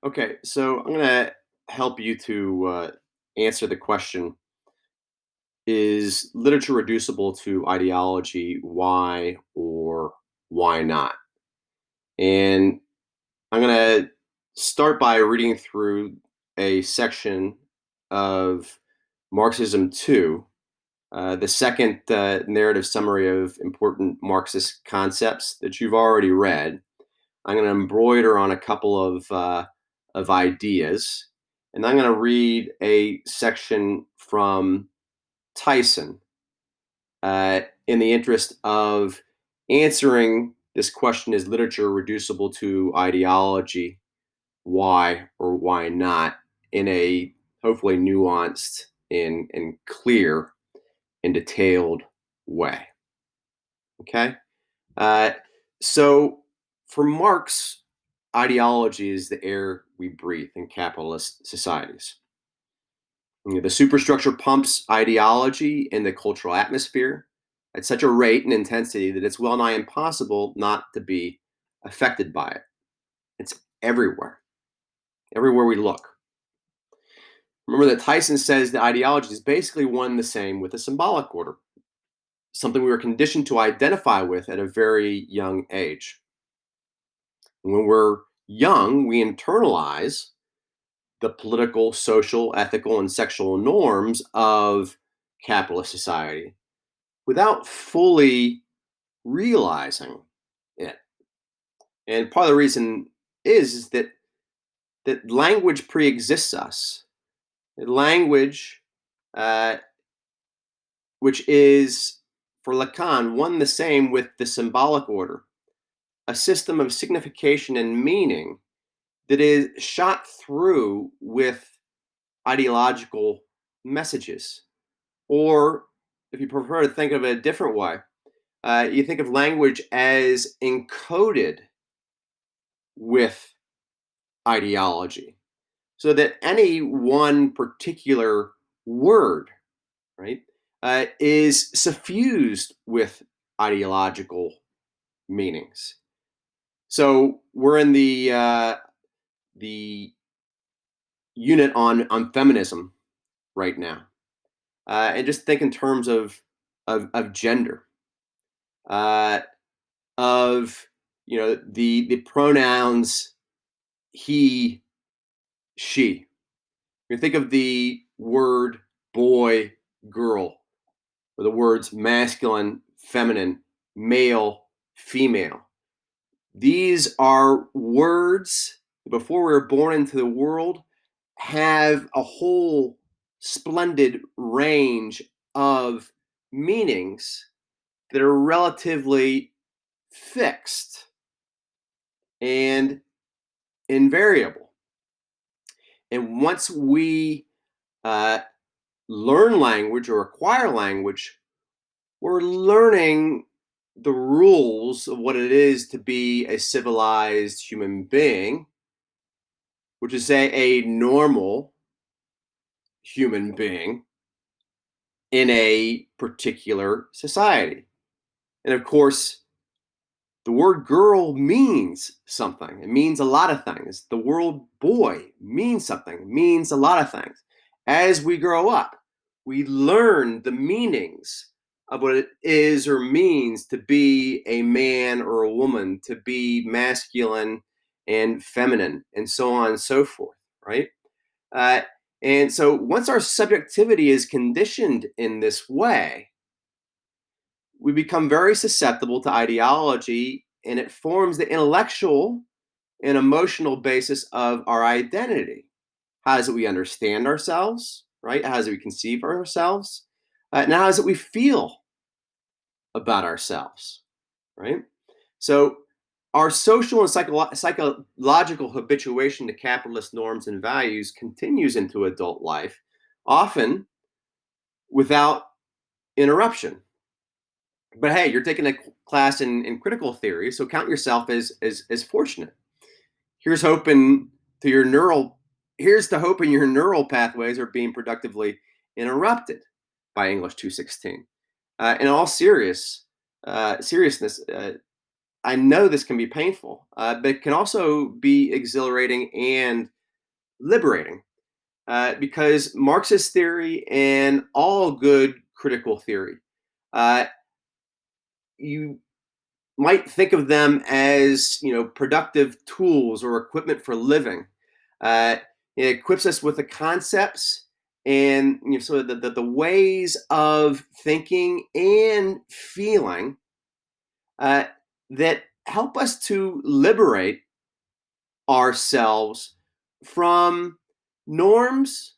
Okay, so I'm going to help you to answer the question: is literature reducible to ideology? Why or why not? And I'm going to start by reading through a section of Marxism 2, the second narrative summary of important Marxist concepts that you've already read. I'm going to embroider on a couple of ideas, and I'm going to read a section from Tyson in the interest of answering this question: is literature reducible to ideology? Why or why not? In a hopefully nuanced and clear and detailed way. Okay. Uh, so, for Marx, ideology is the air we breathe in capitalist societies. The superstructure pumps ideology in the cultural atmosphere at such a rate and intensity that it's well nigh impossible not to be affected by it. It's everywhere we look. Remember that Tyson says that ideology is basically one and the same with a symbolic order, something we were conditioned to identify with at a very young age. When we're young, we internalize the political, social, ethical, and sexual norms of capitalist society without fully realizing it. And part of the reason is that language pre-exists us. Language, uh, which is for Lacan one and the same with the symbolic order, a system of signification and meaning that is shot through with ideological messages. Or, if you prefer to think of it a different way, you think of language as encoded with ideology, so that any one particular word, right, is suffused with ideological meanings. So we're in the unit on feminism right now, and just think in terms of gender, uh, of the pronouns he, she. You think of the word boy, girl, or the words masculine, feminine, male, female. These are words before we were born into the world have a whole splendid range of meanings that are relatively fixed and invariable. And once we uh, learn language or acquire language, we're learning the rules of what it is to be a civilized human being, which is a normal human being in a particular society. And of course, the word girl means something. It means a lot of things. The word boy means something. It means a lot of things. As we grow up, we learn the meanings of what it is or means to be a man or a woman, to be masculine and feminine, and so on and so forth, right? Uh, and so once our subjectivity is conditioned in this way, we become very susceptible to ideology, and it forms the intellectual and emotional basis of our identity. How is it we understand ourselves, right? How is it we conceive ourselves? And how is it we feel about ourselves, right? So, our social and psychological habituation to capitalist norms and values continues into adult life, often without interruption. But hey, you're taking a class in critical theory, so count yourself as fortunate. Here's hoping to your neural here's to hoping your neural pathways are being productively interrupted by English 216. In all seriousness, I know this can be painful, but it can also be exhilarating and liberating, because Marxist theory and all good critical theory, uh, you might think of them as productive tools or equipment for living. Uh, it equips us with the concepts and sort of the ways of thinking and feeling, uh, that help us to liberate ourselves from norms,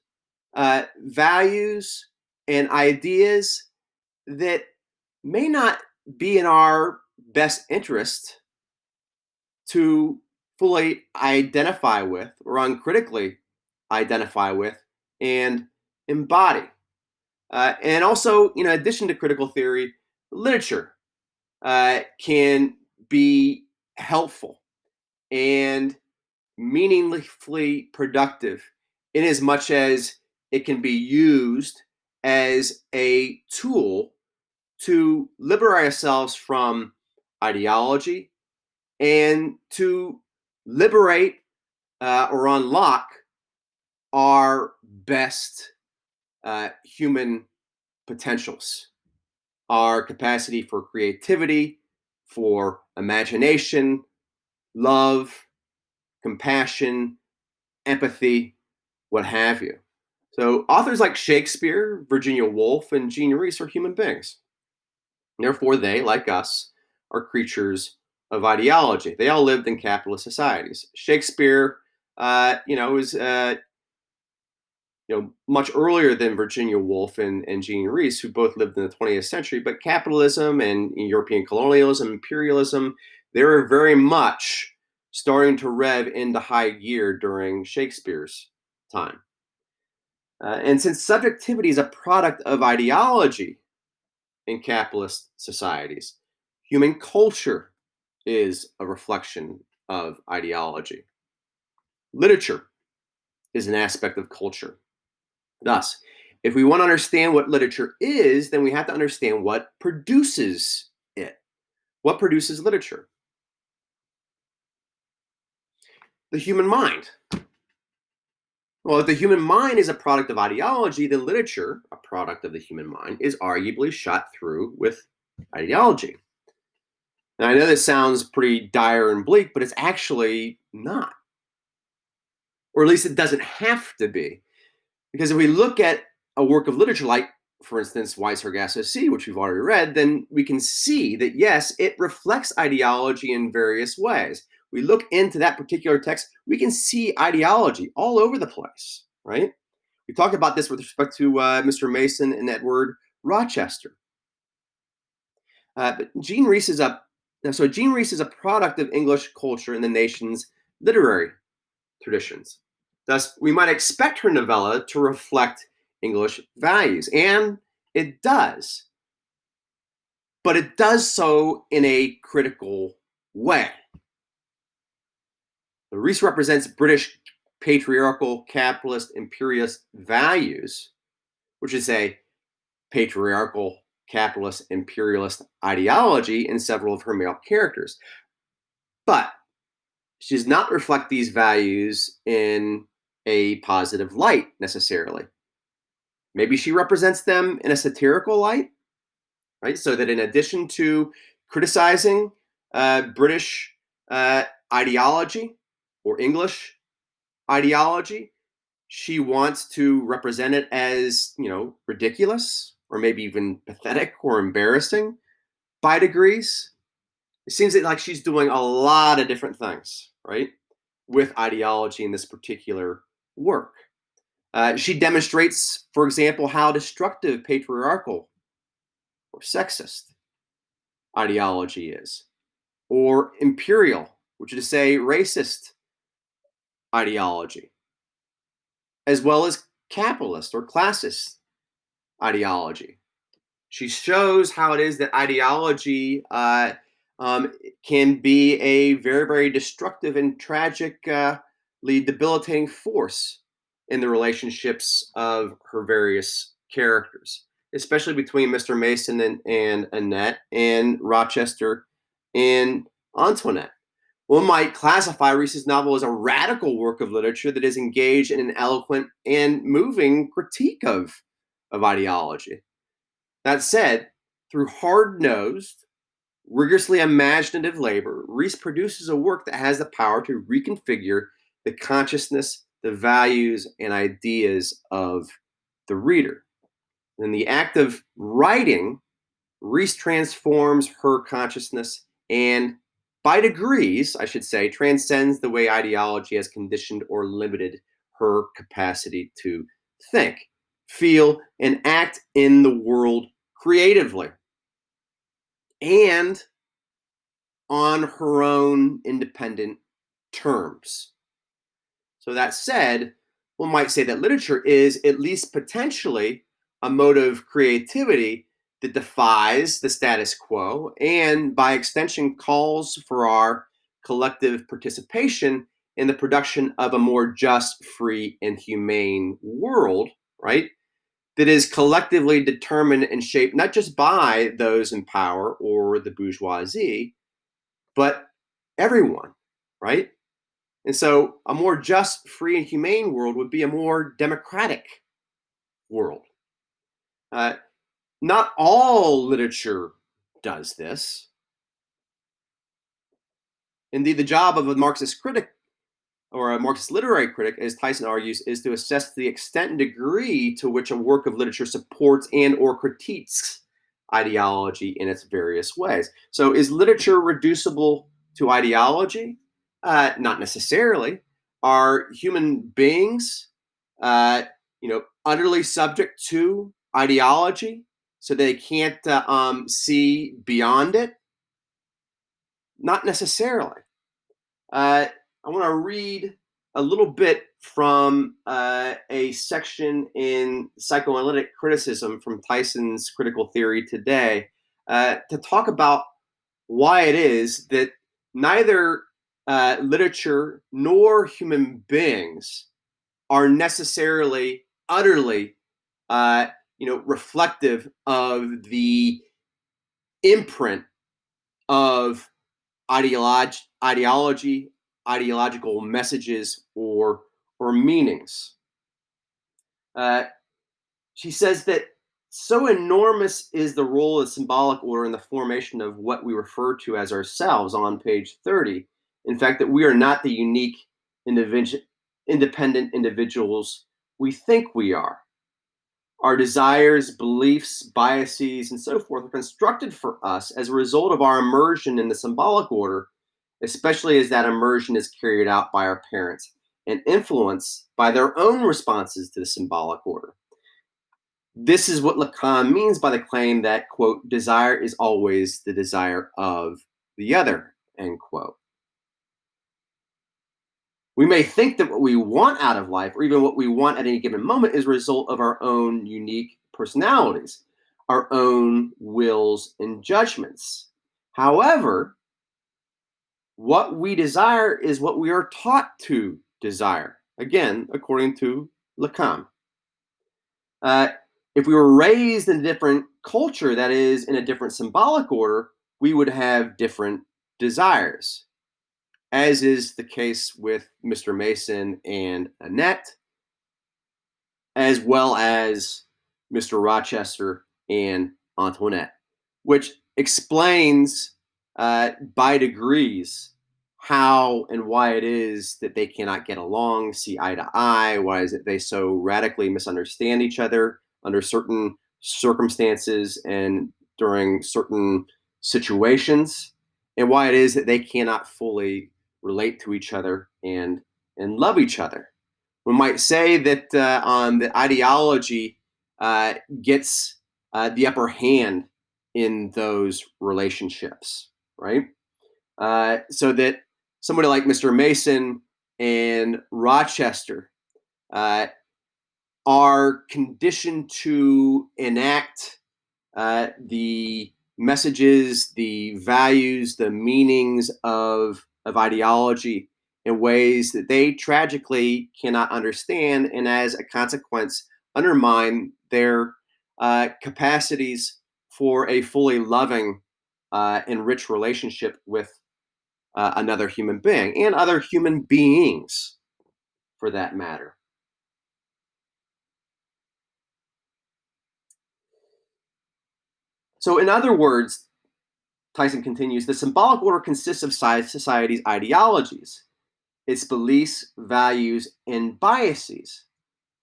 values, and ideas that may not be in our best interest to fully identify with or uncritically identify with and embody. And also, in addition to critical theory, literature can be helpful and meaningfully productive in as much as it can be used as a tool to liberate ourselves from ideology and to liberate, or unlock our best human potentials, our capacity for creativity, for imagination, love, compassion, empathy, what have you. So, authors like Shakespeare, Virginia Woolf, and Jean Rhys are human beings. Therefore, they, like us, are creatures of ideology. They all lived in capitalist societies. Shakespeare, is much earlier than Virginia Woolf and Jean Rhys, who both lived in the 20th century. But capitalism and European colonialism, imperialism, they were very much starting to rev into high gear during Shakespeare's time. And since subjectivity is a product of ideology in capitalist societies, human culture is a reflection of ideology. Literature is an aspect of culture. Thus, if we want to understand what literature is, then we have to understand what produces it. What produces literature? The human mind. Well, if the human mind is a product of ideology, then literature, a product of the human mind, is arguably shot through with ideology. Now, I know this sounds pretty dire and bleak, but it's actually not. Or at least it doesn't have to be. Because if we look at a work of literature like, for instance, Why Sargasso Sea, which we've already read, then we can see that, yes, it reflects ideology in various ways. We look into that particular text, we can see ideology all over the place, right? We talked about this with respect to Mr. Mason and Edward Rochester. But Jean Rhys is a product of English culture and the nation's literary traditions. Thus, we might expect her novella to reflect English values, and it does, but it does so in a critical way. Rhys represents British patriarchal, capitalist, imperialist values, which is a patriarchal, capitalist, imperialist ideology in several of her male characters. But she does not reflect these values in a positive light necessarily. Maybe she represents them in a satirical light, right? So that in addition to criticizing British ideology or English ideology, she wants to represent it as, ridiculous or maybe even pathetic or embarrassing by degrees. It seems like she's doing a lot of different things, right, with ideology in this particular work. She demonstrates, for example, how destructive patriarchal or sexist ideology is, or imperial, which is to say racist ideology, as well as capitalist or classist ideology. She shows how it is that ideology can be a very, very destructive and tragically debilitating force in the relationships of her various characters, especially between Mr. Mason and Annette, and Rochester and Antoinette. One might classify Reese's novel as a radical work of literature that is engaged in an eloquent and moving critique of ideology. That said, through hard nosed, rigorously imaginative labor, Reese produces a work that has the power to reconfigure the consciousness, the values, and ideas of the reader. In the act of writing, Reese transforms her consciousness and, by degrees, I should say, transcends the way ideology has conditioned or limited her capacity to think, feel, and act in the world creatively and on her own independent terms. So, that said, one might say that literature is, at least potentially, a mode of creativity that defies the status quo and, by extension, calls for our collective participation in the production of a more just, free, and humane world, right? That is collectively determined and shaped not just by those in power or the bourgeoisie, but everyone, right? And so a more just, free, and humane world would be a more democratic world. Uh, Not all literature does this. Indeed, the job of a Marxist critic or a Marxist literary critic, as Tyson argues, is to assess the extent and degree to which a work of literature supports and or critiques ideology in its various ways. So is literature reducible to ideology? Not necessarily. Are human beings, uh, utterly subject to ideology so they can't see beyond it? Not necessarily. I want to read a little bit from a section in psychoanalytic criticism from Tyson's Critical Theory Today to talk about why it is that neither literature nor human beings are necessarily utterly, uh, reflective of the imprint of ideology, ideological messages, or meanings. Uh, she says that so enormous is the role of symbolic order in the formation of what we refer to as ourselves on page 30. In fact, that we are not the unique independent individuals we think we are. Our desires, beliefs, biases, and so forth are constructed for us as a result of our immersion in the symbolic order, especially as that immersion is carried out by our parents and influenced by their own responses to the symbolic order. This is what Lacan means by the claim that, quote, desire is always the desire of the other, end quote. We may think that what we want out of life, or even what we want at any given moment, is a result of our own unique personalities, our own wills and judgments. However, what we desire is what we are taught to desire. Again, according to Lacan. Uh, if we were raised in a different culture, that is, in a different symbolic order, we would have different desires, as is the case with Mr. Mason and Annette, as well as Mr. Rochester and Antoinette, which explains by degrees how and why it is that they cannot get along, see eye to eye. Why is it they so radically misunderstand each other under certain circumstances and during certain situations, and why it is that they cannot fully relate to each other and love each other. We might say that the ideology gets the upper hand in those relationships, right? So that somebody like Mr. Mason and Rochester uh, are conditioned to enact the messages, the values, the meanings of ideology in ways that they tragically cannot understand, and as a consequence, undermine their capacities for a fully loving and rich relationship with another human being and other human beings for that matter. So, in other words, Tyson continues, the symbolic order consists of society's ideologies, its beliefs, values, and biases,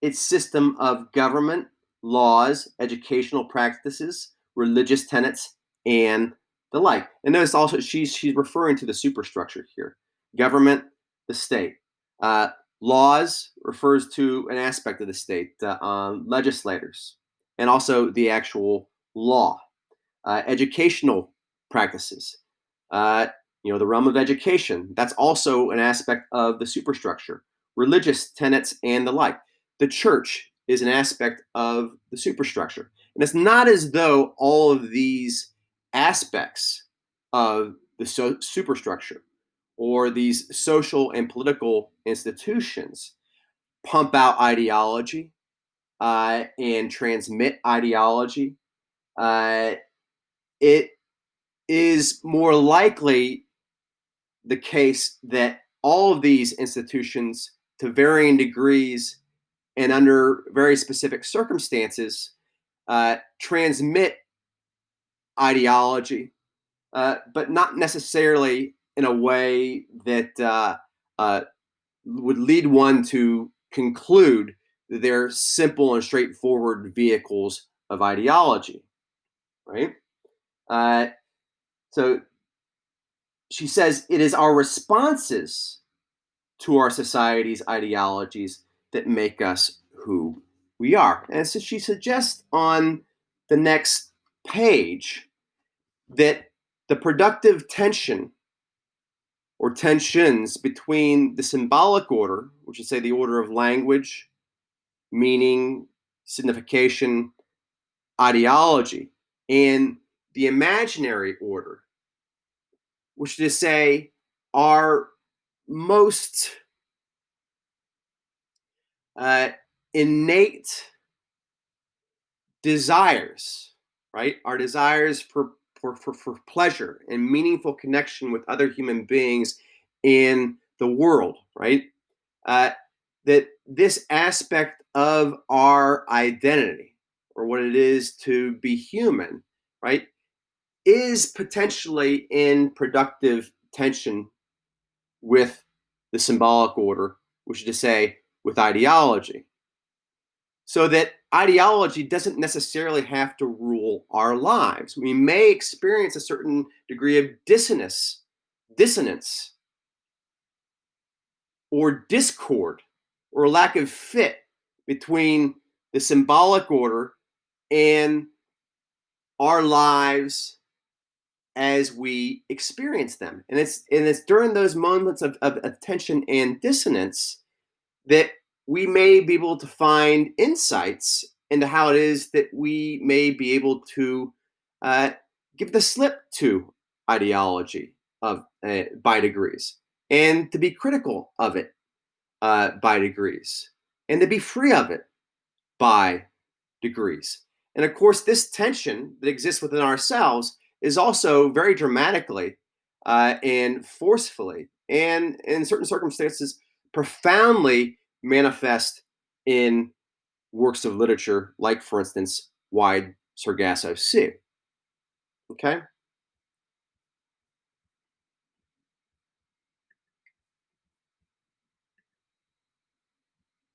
its system of government, laws, educational practices, religious tenets, and the like. And notice also she's referring to the superstructure here. Government, the state. Uh, Laws refers to an aspect of the state, legislators, and also the actual law. Educational practices. Uh, the realm of education, that's also an aspect of the superstructure. Religious tenets and the like. The church is an aspect of the superstructure. And it's not as though all of these aspects of the superstructure or these social and political institutions pump out ideology and transmit ideology. Uh, it is more likely the case that all of these institutions, to varying degrees and under very specific circumstances, transmit ideology, but not necessarily in a way that uh, would lead one to conclude that they're simple and straightforward vehicles of ideology, right? Uh, so she says it is our responses to our society's ideologies that make us who we are. And so she suggests on the next page that the productive tension or tensions between the symbolic order, which is, say, the order of language, meaning, signification, ideology, and the imaginary order, which is to say, our most uh, innate desires, right? Our desires for pleasure and meaningful connection with other human beings in the world, right? Uh, that this aspect of our identity, or what it is to be human, right, is potentially in productive tension with the symbolic order, which is to say, with ideology. So that ideology doesn't necessarily have to rule our lives. We may experience a certain degree of dissonance, or discord, or lack of fit between the symbolic order and our lives as we experience them. And it's during those moments of tension and dissonance that we may be able to find insights into how it is that we may be able to uh, give the slip to ideology of by degrees, and to be critical of it by degrees, and to be free of it by degrees. And of course, this tension that exists within ourselves is also very dramatically and forcefully, and in certain circumstances, profoundly manifest in works of literature, like, for instance, Wide Sargasso Sea. Okay?